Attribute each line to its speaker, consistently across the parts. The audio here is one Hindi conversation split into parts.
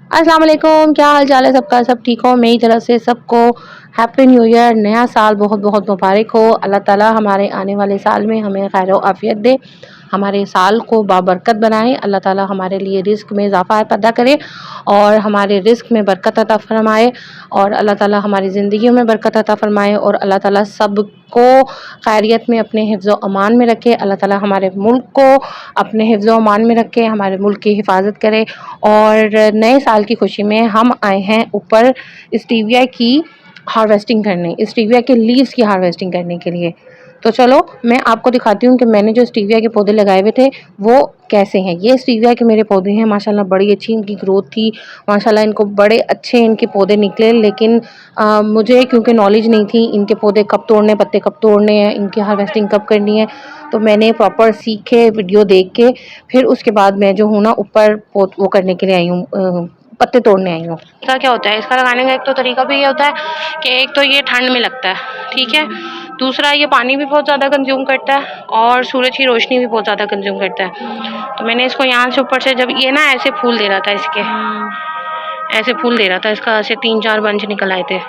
Speaker 1: अस्सलाम वालेकुम, क्या हाल चाल है सबका? सब ठीक हो? मेरी तरफ से सबको हैप्पी न्यू ईयर, नया साल बहुत बहुत मुबारक हो। अल्लाह ताला हमारे आने वाले साल में हमें खैर आफियत दे, हमारे साल को बाबरकत बनाए। अल्लाह ताला हमारे लिए रिस्क में इजाफ़ा पैदा करे और हमारे रिस्क में बरकत अता फरमाए और अल्लाह ताला हमारी ज़िंदगियों में बरकत अता फरमाए और अल्लाह ताला सबको खैरियत में अपने हिफ्ज़ व अमान में रखे। अल्लाह ताला हमारे मुल्क को अपने हिफ्ज़ व अमान में रखे, हमारे मुल्क की हिफाजत करे। और नए साल की खुशी में हम आए हैं ऊपर स्टीविया की हार्वेस्टिंग करने, स्टीविया के लीव्स की हार्वेस्टिंग करने के लिए। तो चलो मैं आपको दिखाती हूँ कि मैंने जो स्टीविया के पौधे लगाए हुए थे वो कैसे हैं। ये स्टीविया के मेरे पौधे हैं, माशाल्लाह बड़ी अच्छी इनकी ग्रोथ थी, माशाल्लाह इनको बड़े अच्छे इनके पौधे निकले। लेकिन मुझे क्योंकि नॉलेज नहीं थी इनके पौधे कब तोड़ने, पत्ते कब तोड़ने हैं, इनकी हार्वेस्टिंग कब करनी है, तो मैंने प्रॉपर सीखे वीडियो देख के फिर उसके बाद मैं जो हूँ ना ऊपर वो करने के लिए आई हूँ, पत्ते तोड़ने आई हूँ। इसका क्या होता है, इसका लगाने का एक तो तरीका भी ये होता है कि एक तो ये ठंड में लगता है, ठीक है। दूसरा ये पानी भी बहुत ज़्यादा कंज्यूम करता है और सूरज की रोशनी भी बहुत ज़्यादा कंज्यूम करता है। तो मैंने इसको यहाँ से ऊपर से, जब ये ना ऐसे फूल दे रहा था, इसके ऐसे फूल दे रहा था, इसका ऐसे 3-4 बंच निकल आए थे।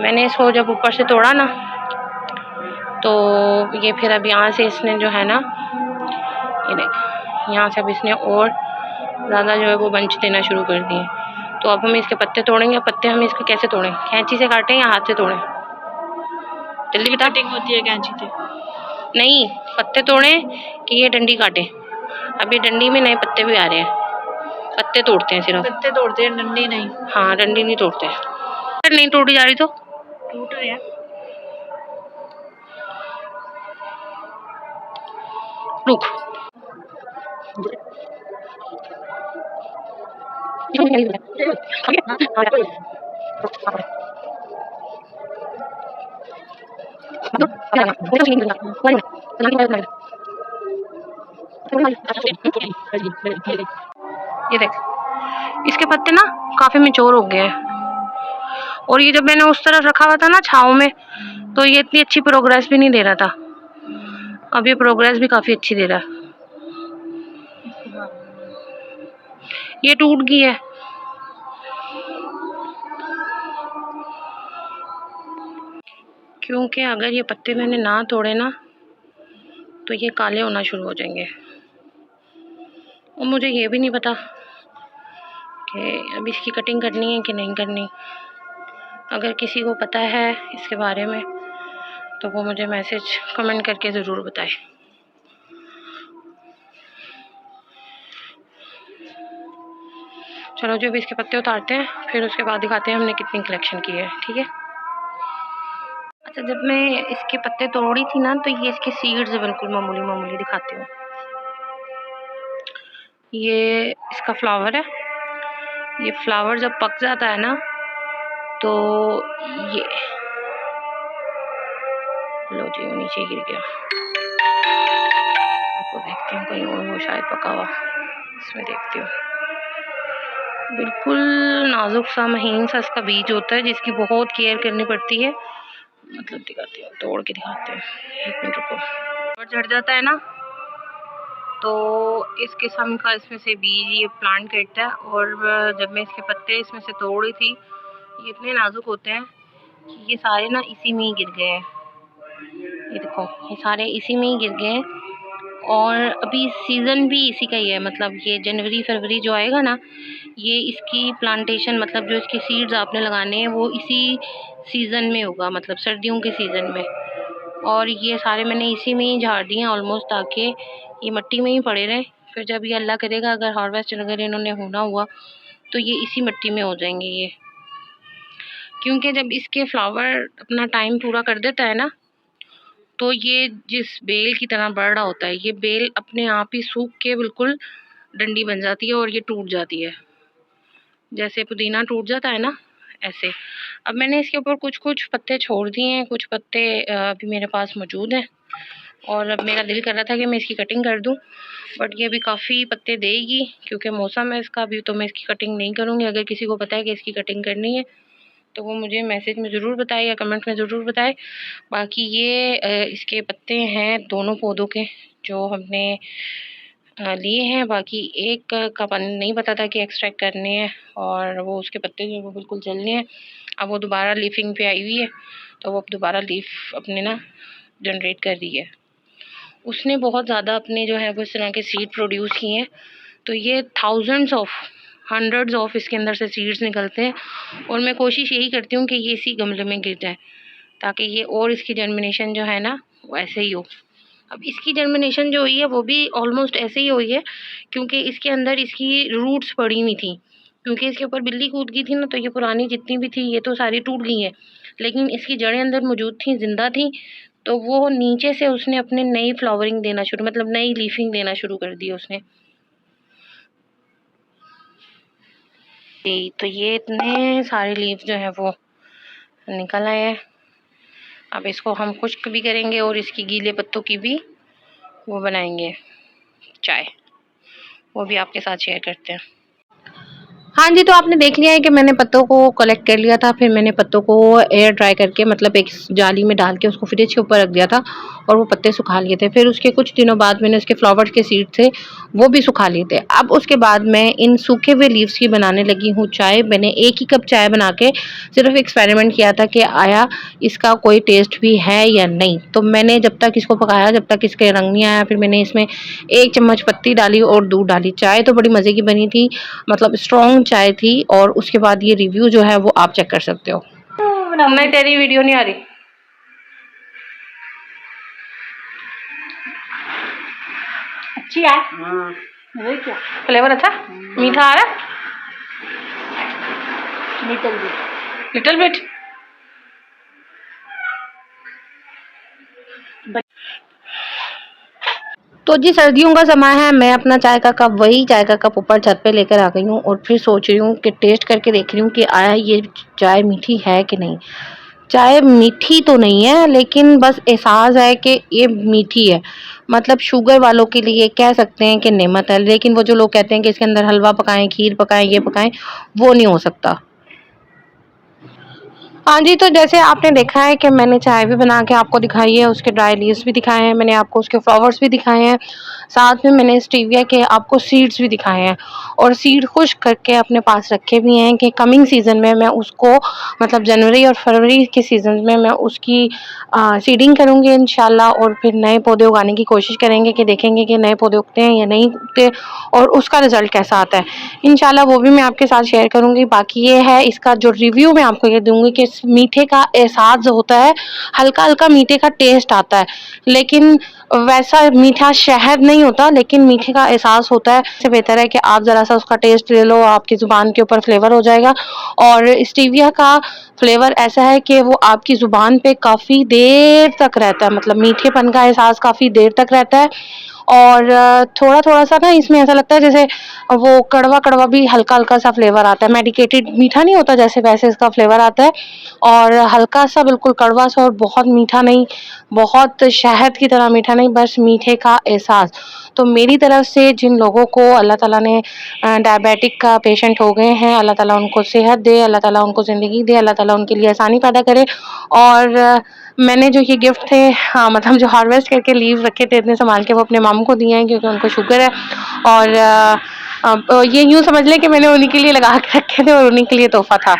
Speaker 1: मैंने इसको जब ऊपर से तोड़ा ना तो ये फिर अब यहाँ से इसने जो है ना, ये देख यहाँ से अब इसने और ज़्यादा जो है वो बंच देना शुरू कर दिए। तो अब हम इसके पत्ते तोड़ेंगे। पत्ते हम इसके कैसे तोड़ें, कैंची से काटें या हाथ से तोड़ें? जल्दी बता।
Speaker 2: कटिंग होती है कैंची से?
Speaker 1: नहीं, पत्ते तोड़ें कि ये डंडी काटें? अब ये डंडी में नए पत्ते भी आ रहे हैं, पत्ते तोड़ते हैं सिर्फ।
Speaker 2: पत्ते तोड़ते हैं, डंडी नहीं।
Speaker 1: हाँ, डंडी नहीं तोड़ते। नहीं टूटी जा रही तो
Speaker 2: टूट रहे हैं।
Speaker 1: रुक। ये देख, इसके पत्ते ना काफी मैच्योर हो गए हैं और ये जब मैंने उस तरफ रखा हुआ था ना छाँव में, तो ये इतनी अच्छी प्रोग्रेस भी नहीं दे रहा था। अब ये प्रोग्रेस भी काफी अच्छी दे रहा है। ये टूट गई है। क्योंकि अगर ये पत्ते मैंने ना तोड़े ना तो ये काले होना शुरू हो जाएंगे और मुझे ये भी नहीं पता कि अब इसकी कटिंग करनी है कि नहीं करनी। अगर किसी को पता है इसके बारे में तो वो मुझे मैसेज कमेंट करके ज़रूर बताए। चलो जो भी इसके पत्ते उतारते हैं फिर उसके बाद दिखाते हैं हमने कितनी कलेक्शन की है, ठीक है। अच्छा, जब मैं इसके पत्ते तोड़ी थी ना तो ये इसके सीड्स बिल्कुल मामूली मामूली दिखाती हूँ। ये इसका फ्लावर है। ये फ्लावर जब पक जाता है ना तो ये लो जी, वो नीचे गिर गया। आपको देखते हैं कहीं और वो शायद पका हुआ, इसमें देखती हूँ। बिल्कुल नाजुक सा महीन सा इसका बीज होता है जिसकी बहुत केयर करनी पड़ती है। मतलब दिखाती हूँ, तोड़ के दिखाते हैं, 1 मिनट रुको। और झड़ जाता है ना तो इस किस्म का इसमें से बीज ये प्लांट करता है। और जब मैं इसके पत्ते इसमें से तोड़ी थी, ये इतने नाजुक होते हैं कि ये सारे ना इसी में ही गिर गए हैं। ये देखो, ये सारे इसी में ही गिर गए हैं और अभी सीज़न भी इसी का ही है। मतलब ये जनवरी फरवरी जो आएगा ना, ये इसकी प्लांटेशन, मतलब जो इसके सीड्स आपने लगाने हैं वो इसी सीज़न में होगा, मतलब सर्दियों के सीज़न में। और ये सारे मैंने इसी में ही झाड़ दिए हैं ऑलमोस्ट, ताकि ये मिट्टी में ही पड़े रहें। फिर जब ये अल्लाह करेगा अगर हार्वेस्ट अगर इन्होंने होना हुआ तो ये इसी मिट्टी में हो जाएंगे ये। क्योंकि जब इसके फ्लावर अपना टाइम पूरा कर देता है ना तो ये जिस बेल की तरह बढ़ रहा होता है, ये बेल अपने आप ही सूख के बिल्कुल डंडी बन जाती है और ये टूट जाती है। जैसे पुदीना टूट जाता है ना, ऐसे। अब मैंने इसके ऊपर कुछ कुछ पत्ते छोड़ दिए हैं, कुछ पत्ते अभी मेरे पास मौजूद हैं और अब मेरा दिल कर रहा था कि मैं इसकी कटिंग कर दूं, बट ये अभी काफ़ी पत्ते देगी क्योंकि मौसम है इसका अभी, तो मैं इसकी कटिंग नहीं करूँगी। अगर किसी को पता है कि इसकी कटिंग करनी है तो वो मुझे मैसेज में ज़रूर बताए या कमेंट में ज़रूर बताए। बाकी ये इसके पत्ते हैं दोनों पौधों के जो हमने लिए हैं, बाकी एक का नहीं पता था कि एक्सट्रैक्ट करने हैं, और वो उसके पत्ते जो है वो बिल्कुल जलने हैं। अब वो दोबारा लीफिंग पे आई हुई है, तो वो अब दोबारा लीफ अपने ना जनरेट कर रही है। उसने बहुत ज़्यादा अपने जो है वो इस तरह के सीड प्रोड्यूस किए हैं, तो ये थाउजेंड्स ऑफ हंड्रेड्स ऑफ इसके अंदर से सीड्स निकलते हैं, और मैं कोशिश यही करती हूँ कि ये इसी गमले में गिर जाए, ताकि ये और इसकी जर्मिनेशन जो है ना वो ऐसे ही हो। अब इसकी जर्मिनेशन जो हुई है वो भी ऑलमोस्ट ऐसे ही हुई है, क्योंकि इसके अंदर इसकी रूट्स पड़ी हुई थी, क्योंकि इसके ऊपर बिल्ली कूद गई थी ना, तो ये पुरानी जितनी भी थी ये तो सारी टूट गई हैं, लेकिन इसकी जड़ें अंदर मौजूद थी, जिंदा थी। तो वो नीचे से उसने अपने नई फ्लावरिंग देना शुरू, मतलब नई लीफिंग देना शुरू कर दी उसने। तो ये इतने सारे लीफ जो है वो निकल आए हैं। अब इसको हम खुश्क भी करेंगे और इसकी गीले पत्तों की भी वो बनाएंगे चाय, वो भी आपके साथ शेयर करते हैं। हाँ जी, तो आपने देख लिया है कि मैंने पत्तों को कलेक्ट कर लिया था, फिर मैंने पत्तों को एयर ड्राई करके, मतलब एक जाली में डाल के उसको फ्रिज के ऊपर रख दिया था, और वो पत्ते सुखा लिए थे। फिर उसके कुछ दिनों बाद मैंने उसके फ्लावर्स के सीड थे वो भी सुखा लिए थे। अब उसके बाद मैं इन सूखे हुए लीव्स की बनाने लगी हूँ चाय। मैंने एक ही कप चाय बना के सिर्फ एक्सपेरिमेंट किया था कि आया इसका कोई टेस्ट भी है या नहीं। तो मैंने जब तक इसको पकाया, जब तक इसके रंग नहीं आया, फिर मैंने इसमें 1 चम्मच पत्ती डाली और दूध डाली। चाय तो बड़ी मज़े की बनी थी, मतलब स्ट्रॉन्ग चाय थी। और उसके बाद ये रिव्यू जो है वो आप चेक कर सकते हो। नहीं, तेरी वीडियो नहीं आ रही।
Speaker 2: अच्छी है। क्या
Speaker 1: फ्लेवर अच्छा, मीठा आ रहा, लिटिल बिट। तो जी सर्दियों का समय है, मैं अपना चाय का कप, वही चाय का कप ऊपर छत पे लेकर आ गई हूँ, और फिर सोच रही हूँ कि टेस्ट करके देख रही हूँ कि आया ये चाय मीठी है कि नहीं। चाय मीठी तो नहीं है, लेकिन बस एहसास है कि ये मीठी है। मतलब शुगर वालों के लिए कह सकते हैं कि नेमत है, लेकिन वो जो लोग कहते हैं कि इसके अंदर हलवा पकाएं, खीर पकाएं, ये पकाएं, वो नहीं हो सकता। हाँ जी, तो जैसे आपने देखा है कि मैंने चाय भी बना के आपको दिखाई है, उसके ड्राई लीव्स भी दिखाए हैं, मैंने आपको उसके फ्लावर्स भी दिखाए हैं, साथ में मैंने स्टीविया के आपको सीड्स भी दिखाए हैं, और सीड खुश्क करके अपने पास रखे भी हैं कि कमिंग सीज़न में मैं उसको, मतलब जनवरी और फरवरी के सीज़न में मैं उसकी सीडिंग करूँगी इंशाल्लाह, और फिर नए पौधे उगाने की कोशिश करेंगे कि देखेंगे कि नए पौधे उगते हैं या नहीं उगते, और उसका रिज़ल्ट कैसा आता है। इंशाल्लाह वो भी मैं आपके साथ शेयर करूँगी। बाकी ये है इसका जो रिव्यू मैं आपको ये दूँगी कि इस मीठे का एहसास जो होता है, हल्का-हल्का मीठे का टेस्ट आता है, लेकिन वैसा मीठा शहद नहीं होता, लेकिन मीठे का एहसास होता है। इससे बेहतर है कि आप ज़रा-सा उसका टेस्ट ले लो, आपकी ज़ुबान के ऊपर फ्लेवर हो जाएगा। और स्टीविया का फ्लेवर ऐसा है कि वो आपकी ज़ुबान पे काफ़ी देर तक रहता है, मतलब मीठेपन का एहसास काफ़ी देर तक रहता है। और थोड़ा-थोड़ा सा ना इसमें ऐसा लगता है जैसे वो कड़वा-कड़वा भी हल्का-हल्का सा फ्लेवर आता है, मेडिकेटेड मीठा नहीं होता जैसे, वैसे इसका फ्लेवर आता है, और हल्का-सा बिल्कुल कड़वा सा, और बहुत मीठा नहीं, बहुत शहद की तरह मीठा नहीं, बस मीठे का एहसास। तो मेरी तरफ से जिन लोगों को अल्लाह ताला ने डायबिटिक का पेशेंट हो गए हैं, अल्लाह ताला उनको सेहत दे, अल्लाह ताला उनको ज़िंदगी दे, अल्लाह ताला उनके लिए आसानी पैदा करे। और मैंने जो ये गिफ्ट थे, हाँ, मतलब जो हार्वेस्ट करके लीव रखे थे इतने संभाल के, वो अपने मामू को दिए हैं, क्योंकि उनको शुगर है। और ये यूँ समझ लें कि मैंने उन्हीं के लिए लगा के रखे थे और उन्हीं के लिए तोहफ़ा था।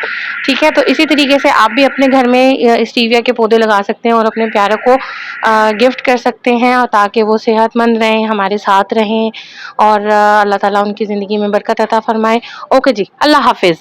Speaker 1: ठीक है, तो इसी तरीके से आप भी अपने घर में स्टीविया के पौधे लगा सकते हैं और अपने प्यारों को गिफ्ट कर सकते हैं, और ताकि वो सेहतमंद रहें, हमारे साथ रहें, और अल्लाह ताला उनकी ज़िंदगी में बरकत अता फ़रमाए। ओके जी, अल्लाह हाफ़िज़।